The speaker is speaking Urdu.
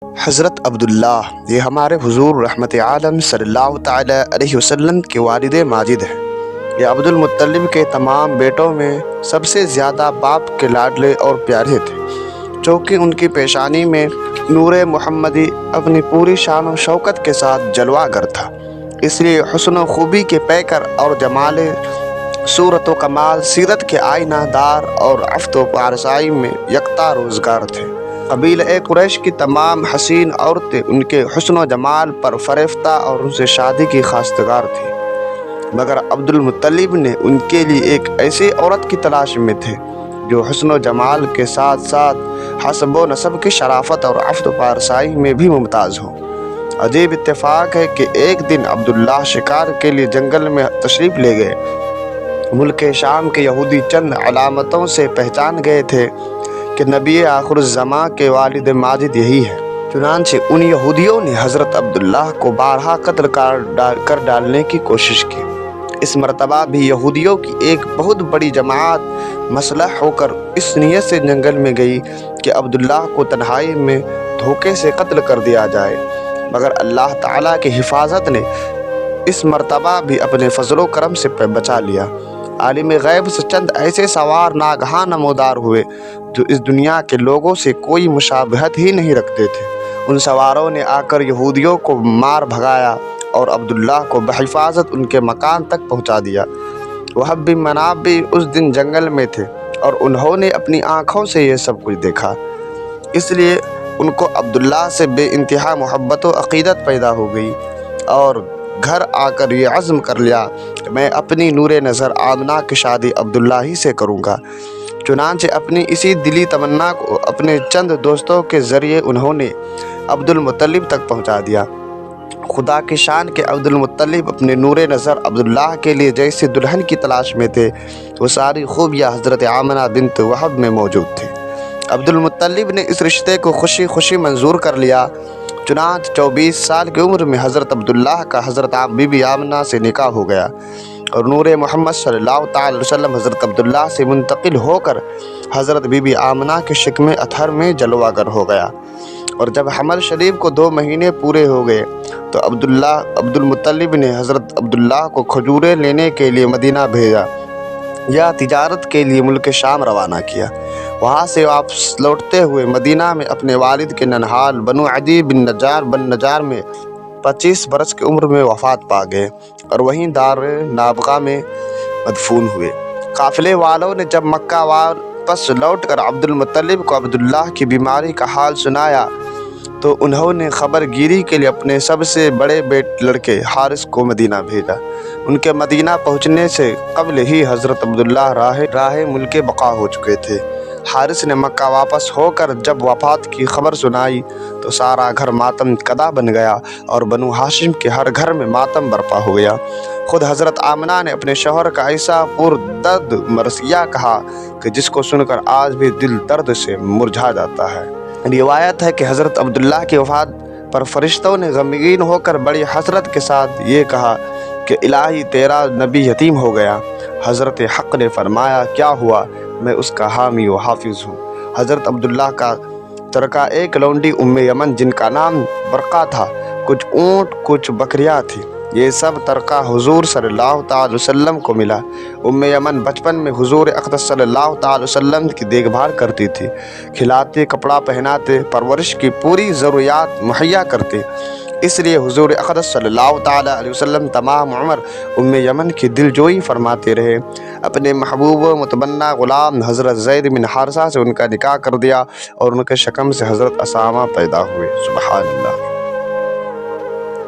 حضرت عبداللہ یہ ہمارے حضور رحمت عالم صلی اللہ تعالیٰ علیہ وسلم کے والد ماجد ہیں۔ یہ عبد المطلب کے تمام بیٹوں میں سب سے زیادہ باپ کے لاڈلے اور پیارے تھے، چونکہ ان کی پیشانی میں نور محمدی اپنی پوری شان و شوکت کے ساتھ جلوہ گر تھا، اس لیے حسن و خوبی کے پیکر اور جمال صورت و کمال، سیرت کے آئینہ دار اور عفت و پارسائی میں یکتا روزگار تھے۔ قبیلہ قریش کی تمام حسین عورتیں ان کے حسن و جمال پر فریفتہ اور ان سے شادی کی خواستگار تھیں، مگر عبد المطلب نے ان کے لیے ایک ایسی عورت کی تلاش میں تھے جو حسن و جمال کے ساتھ ساتھ حسب و نسب کی شرافت اور عفت و پارسائی میں بھی ممتاز ہو۔ عجیب اتفاق ہے کہ ایک دن عبداللہ شکار کے لیے جنگل میں تشریف لے گئے۔ ملک شام کے یہودی چند علامتوں سے پہچان گئے تھے کہ نبی آخر الزماں کے والد ماجد یہی ہے۔ چنانچہ ان یہودیوں نے حضرت عبداللہ کو بارہا قتل کر ڈالنے کی کوشش کی۔ اس مرتبہ بھی یہودیوں کی ایک بہت بڑی جماعت مسلح ہو کر اس نیت سے جنگل میں گئی کہ عبداللہ کو تنہائی میں دھوکے سے قتل کر دیا جائے، مگر اللہ تعالیٰ کی حفاظت نے اس مرتبہ بھی اپنے فضل و کرم سے بچا لیا۔ عالم غیب سے چند ایسے سوار ناگہاں نمودار ہوئے جو اس دنیا کے لوگوں سے کوئی مشابہت ہی نہیں رکھتے تھے۔ ان سواروں نے آ کر یہودیوں کو مار بھگایا اور عبداللہ کو بحفاظت ان کے مکان تک پہنچا دیا۔ وہب بن مناب بھی اس دن جنگل میں تھے اور انہوں نے اپنی آنکھوں سے یہ سب کچھ دیکھا، اس لیے ان کو عبداللہ سے بے انتہا محبت و عقیدت پیدا ہو گئی اور گھر آ کر یہ عزم کر لیا کہ میں اپنی نور نظر آمنہ کی شادی عبداللہ ہی سے کروں گا۔ چنانچہ اپنی اسی دلی تمنا کو اپنے چند دوستوں کے ذریعے انہوں نے عبد المطلب تک پہنچا دیا۔ خدا کی شان کے عبد المطلب اپنے نور نظر عبداللہ کے لیے جیسے دلہن کی تلاش میں تھے، وہ ساری خوبیاں حضرت آمنہ بنت وہب میں موجود تھیں۔ عبد المطلب نے اس رشتے کو خوشی خوشی منظور کر لیا۔ چنانچہ 24 سال کی عمر میں حضرت عبداللہ کا حضرت بی بی آمنہ سے نکاح ہو گیا اور نور محمد صلی اللہ تعالی علیہ وسلم حضرت عبداللہ سے منتقل ہو کر حضرت بی بی آمنہ کے شکم اطہر میں جلوہ گر ہو گیا۔ اور جب حمل شریف کو 2 مہینے پورے ہو گئے تو عبد المطلب نے حضرت عبداللہ کو کھجوریں لینے کے لیے مدینہ بھیجا یا تجارت کے لیے ملک شام روانہ کیا۔ وہاں سے واپس لوٹتے ہوئے مدینہ میں اپنے والد کے ننہال بنو عدی بن نجار میں 25 برس کی عمر میں وفات پا گئے اور وہیں دار نابغہ میں مدفون ہوئے۔ قافلے والوں نے جب مکہ واپس لوٹ کر عبد المطلب کو عبداللہ کی بیماری کا حال سنایا تو انہوں نے خبر گیری کے لیے اپنے سب سے بڑے لڑکے حارث کو مدینہ بھیجا۔ ان کے مدینہ پہنچنے سے قبل ہی حضرت عبداللہ راہ ملک بقا ہو چکے تھے۔ حارث نے مکہ واپس ہو کر جب وفات کی خبر سنائی تو سارا گھر ماتم کدا بن گیا اور بنو ہاشم کے ہر گھر میں ماتم برپا ہو گیا۔ خود حضرت آمنہ نے اپنے شوہر کا ایسا پردرد مرثیہ کہا کہ جس کو سن کر آج بھی دل درد سے مرجھا جاتا ہے۔ روایت ہے کہ حضرت عبداللہ کی وفات پر فرشتوں نے غمگین ہو کر بڑی حسرت کے ساتھ یہ کہا کہ الہی تیرا نبی یتیم ہو گیا۔ حضرت حق نے فرمایا کیا ہوا، میں اس کا حامی و حافظ ہوں۔ حضرت عبداللہ کا ترکہ ایک لونڈی یمن جن کا نام برقہ تھا، کچھ اونٹ کچھ بکریاں تھیں، یہ سب ترکہ حضور صلی اللہ تعالی وسلم کو ملا۔ یمن بچپن میں حضور اقدس صلی اللہ تعالی وسلم کی دیکھ بھال کرتی تھی، کھلاتے، کپڑا پہناتے، پرورش کی پوری ضروریات مہیا کرتے، اس لیے حضور اقدس صلی اللہ تعالی علیہ وسلم تمام عمر یمن کی دل جوئی فرماتے رہے۔ اپنے محبوب و متمنا غلام حضرت زید بن حارثہ سے ان کا نکاح کر دیا اور ان کے شکم سے حضرت اسامہ پیدا ہوئے۔ سبحان اللہ۔